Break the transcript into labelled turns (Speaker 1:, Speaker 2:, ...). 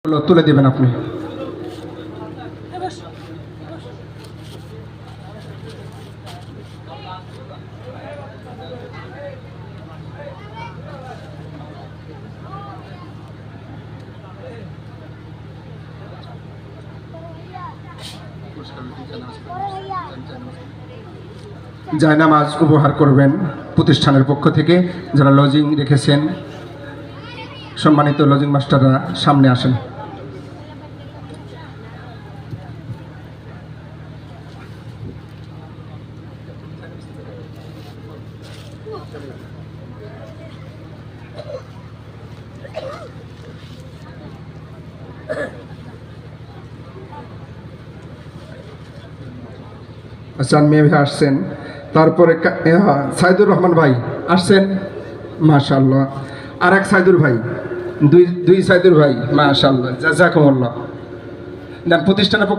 Speaker 1: তুলে দেবেন আপনি। জায়নামাজ উপহার করবেন প্রতিষ্ঠানের পক্ষ থেকে যারা লজিং রেখেছেন। সম্মানিত লজিং মাস্টাররা সামনে আসেন। চান মেয়ে ভাই আসছেন, তারপরে সাইদুর রহমান ভাই আসছেন, মাশাআল্লাহ। আর এক সাইদুর ভাই, দুই সাইদুর ভাই, মাশাআল্লাহ, জাযাকুমুল্লাহ। প্রতিষ্ঠানের পক্ষ